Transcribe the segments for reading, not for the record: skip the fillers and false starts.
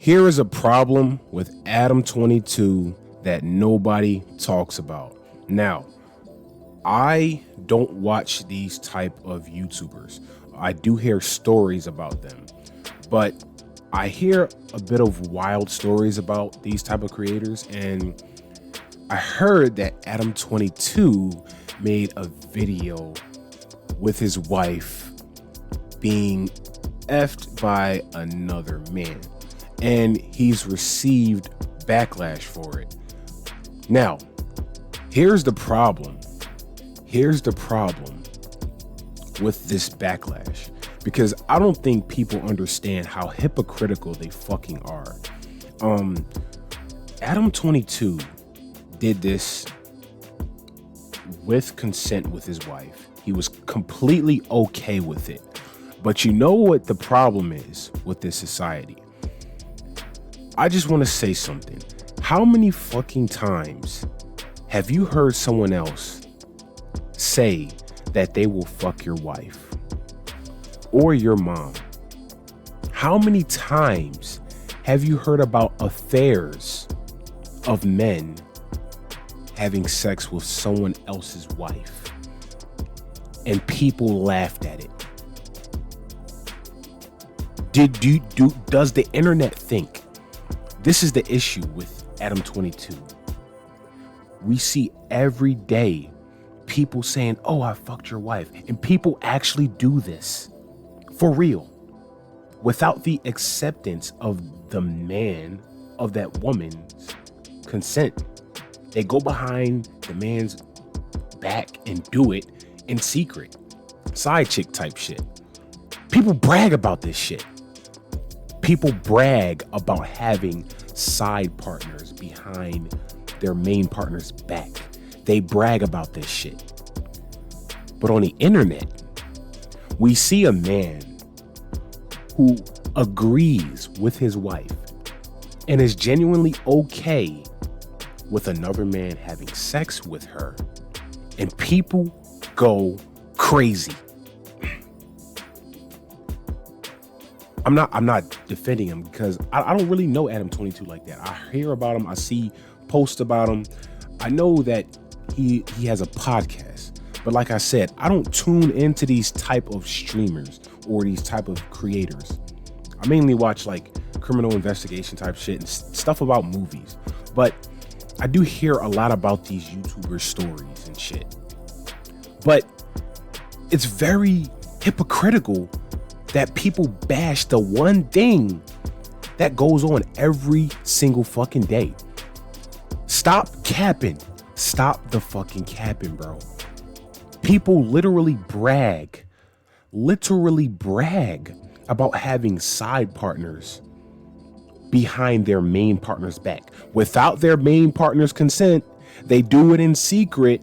Here is a problem with Adam 22 that nobody talks about. Now, I don't watch these type of YouTubers. I do hear stories about them, but I hear a bit of wild stories about these type of creators, and I heard that Adam 22 made a video with his wife being effed by another man, and he's received backlash for it. Now, here's the problem. Here's the problem with this backlash, because I don't think people understand how hypocritical they fucking are. Adam 22 did this with consent with his wife. He was completely okay with it. But you know what the problem is with this society? I just want to say something. How many fucking times have you heard someone else say that they will fuck your wife or your mom? How many times have you heard about affairs of men having sex with someone else's wife and people laughed at it? Does the internet think? This is the issue with Adam 22. We see every day people saying, "Oh, I fucked your wife," and people actually do this for real without the acceptance of the man, of that woman's consent. They go behind the man's back and do it in secret. Side chick type shit. People brag about this shit. People brag about having side partners behind their main partner's back. They brag about this shit. But on the internet, we see a man who agrees with his wife and is genuinely okay with another man having sex with her, and people go crazy. I'm not defending him, because I don't really know Adam 22 like that. I hear about him. I see posts about him. I know that he has a podcast, but like I said, I don't tune into these type of streamers or these type of creators. I mainly watch like criminal investigation type shit and stuff about movies, but I do hear a lot about these YouTuber stories and shit. But it's very hypocritical that people bash the one thing that goes on every single fucking day. Stop capping. Stop the fucking capping, bro. People literally brag about having side partners behind their main partner's back. Without their main partner's consent, they do it in secret.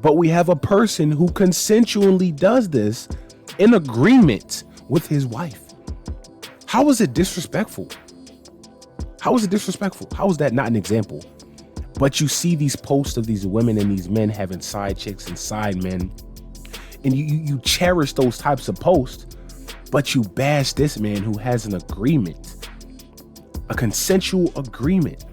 But we have a person who consensually does this in agreement with his wife. How is it disrespectful? How is it disrespectful? How is that not an example? But you see these posts of these women and these men having side chicks and side men, and you cherish those types of posts, but you bash this man who has an agreement, a consensual agreement.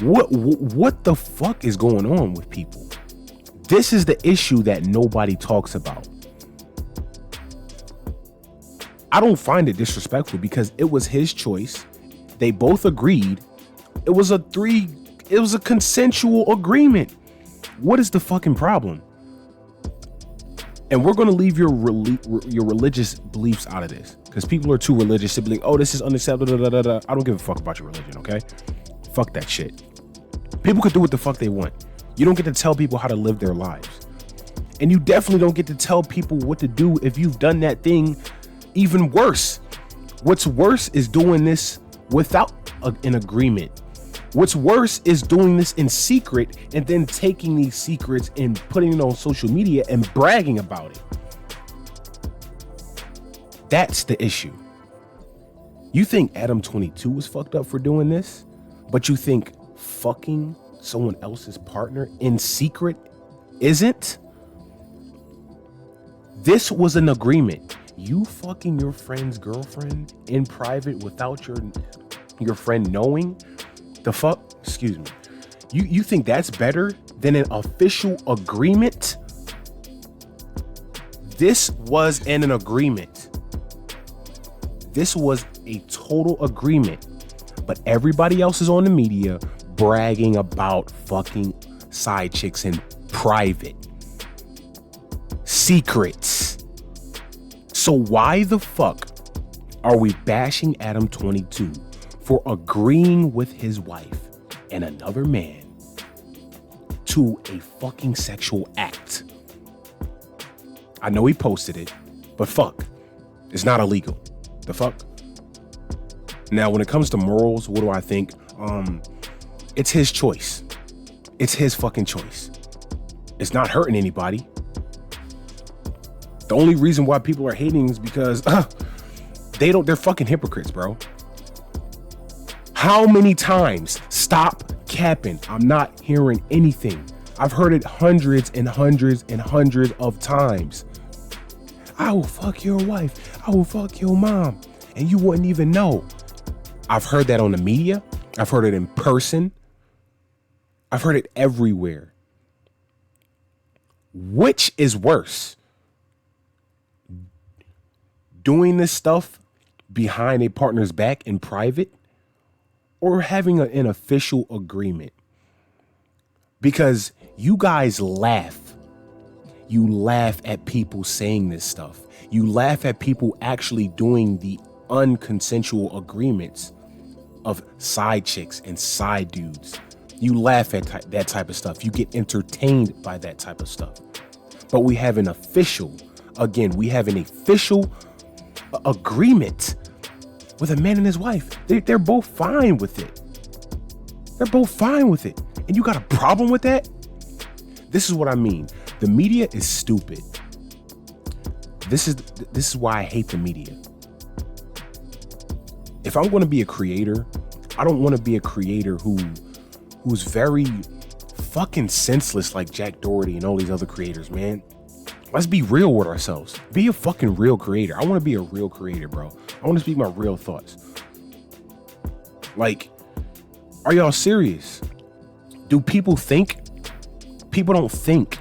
What the fuck is going on with people? This is the issue that nobody talks about. I don't find it disrespectful because it was his choice. They both agreed. It was a consensual agreement. What is the fucking problem? And we're going to leave your religious beliefs out of this, because people are too religious to be like, "Oh, this is unacceptable." I don't give a fuck about your religion, okay? Fuck that shit. People could do what the fuck they want. You don't get to tell people how to live their lives. And you definitely don't get to tell people what to do if you've done that thing. Even worse. What's worse is doing this without an agreement. What's worse is doing this in secret and then taking these secrets and putting it on social media and bragging about it. That's the issue. You think Adam 22 was fucked up for doing this, but you think fucking someone else's partner in secret isn't? This was an agreement. You fucking your friend's girlfriend in private without your friend knowing? The fuck? Excuse me. You think that's better than an official agreement? This was an agreement. This was a total agreement. But everybody else is on the media bragging about fucking side chicks in private. Secrets. So why the fuck are we bashing Adam 22 for agreeing with his wife and another man to a fucking sexual act? I know he posted it, but fuck, it's not illegal. The fuck? Now, when it comes to morals, what do I think? It's his choice. It's his fucking choice. It's not hurting anybody. The only reason why people are hating is because they're fucking hypocrites, bro. How many times? Stop capping. I'm not hearing anything. I've heard it hundreds and hundreds and hundreds of times. I will fuck your wife. I will fuck your mom. And you wouldn't even know. I've heard that on the media. I've heard it in person. I've heard it everywhere. Which is worse? Doing this stuff behind a partner's back in private, or having an official agreement? Because you guys laugh. You laugh at people saying this stuff. You laugh at people actually doing the unconsensual agreements of side chicks and side dudes. You laugh at that type of stuff. You get entertained by that type of stuff. But we have an official agreement with a man and his wife. They're both fine with it. They're both fine with it. And you got a problem with that? This is what I mean. The media is stupid. This is why I hate the media. If I'm going to be a creator, I don't want to be a creator who's very fucking senseless like Jack Doherty and all these other creators, man. Let's be real with ourselves. Be a fucking real creator. I want to be a real creator, bro. I want to speak my real thoughts. Like, are y'all serious? Do people think? People don't think.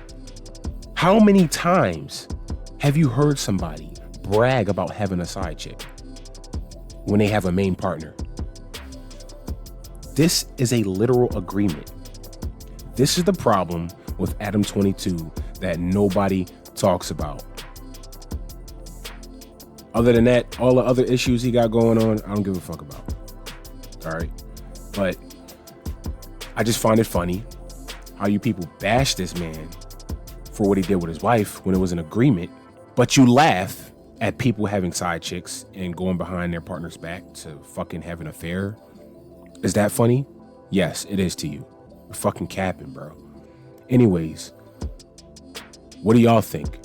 How many times have you heard somebody brag about having a side chick when they have a main partner? This is a literal agreement. This is the problem with Adam 22 that nobody talks about. Other than that, all the other issues he got going on, I don't give a fuck about. All right. But I just find it funny how you people bash this man for what he did with his wife when it was an agreement, but you laugh at people having side chicks and going behind their partner's back to fucking have an affair. Is that funny? Yes, it is to you. You're fucking capping, bro. Anyways, what do y'all think?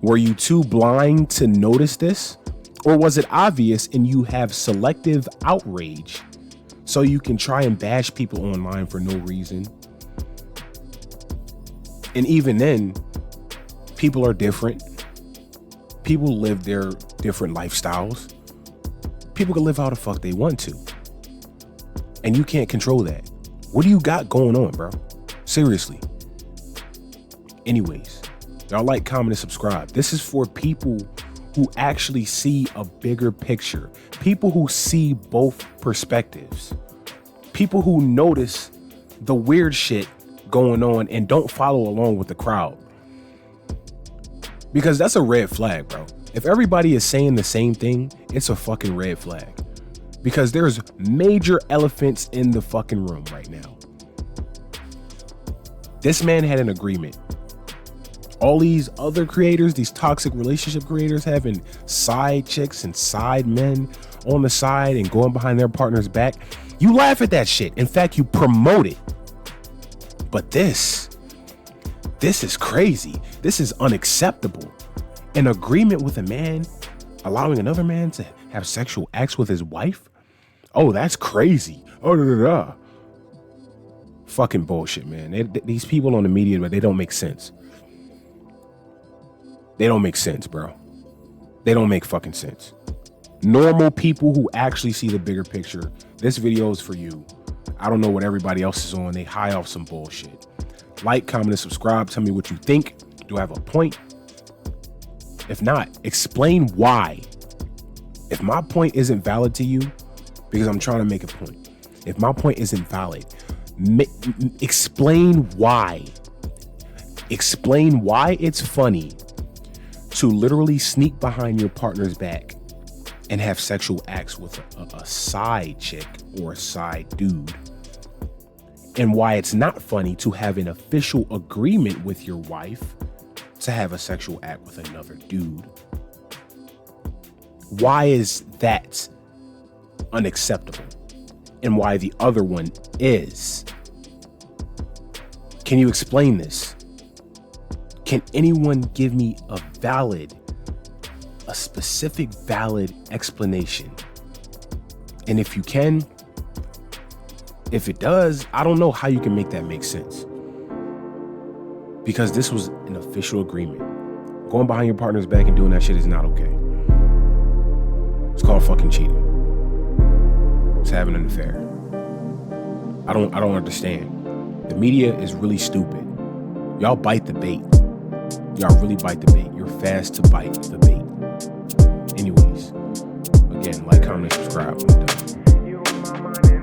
Were you too blind to notice this? Or was it obvious and you have selective outrage so you can try and bash people online for no reason? And even then, people are different. People live their different lifestyles. People can live how the fuck they want to. And you can't control that. What do you got going on, bro? Seriously. Anyways, y'all like, comment, and subscribe. This is for people who actually see a bigger picture. People who see both perspectives. People who notice the weird shit going on and don't follow along with the crowd. Because that's a red flag, bro. If everybody is saying the same thing, it's a fucking red flag. Because there's major elephants in the fucking room right now. This man had an agreement. All these other creators, these toxic relationship creators, having side chicks and side men on the side and going behind their partner's back. You laugh at that shit. In fact, you promote it. But this is crazy. This is unacceptable. An agreement with a man allowing another man to have sexual acts with his wife? Oh, that's crazy. Oh, da, da, da. Fucking bullshit, man. These people on the media, but they don't make sense. They don't make sense, bro. They don't make fucking sense. Normal people who actually see the bigger picture, this video is for you. I don't know what everybody else is on. They high off some bullshit. Like, comment, and subscribe. Tell me what you think. Do I have a point? If not, explain why. If my point isn't valid to you, because I'm trying to make a point. If my point isn't valid, explain why. Explain why it's funny to literally sneak behind your partner's back and have sexual acts with a side chick or a side dude. And why it's not funny to have an official agreement with your wife to have a sexual act with another dude. Why is that unacceptable? And why the other one is? Can you explain this? Can anyone give me a specific valid explanation? And if you can, if it does, I don't know how you can make that make sense. Because this was an official agreement. Going behind your partner's back and doing that shit is not okay. It's called fucking cheating. It's having an affair. I don't understand. The media is really stupid. Y'all bite the bait. Y'all really bite the bait. You're fast to bite the bait. Anyways, again, like, comment, subscribe. I'm done.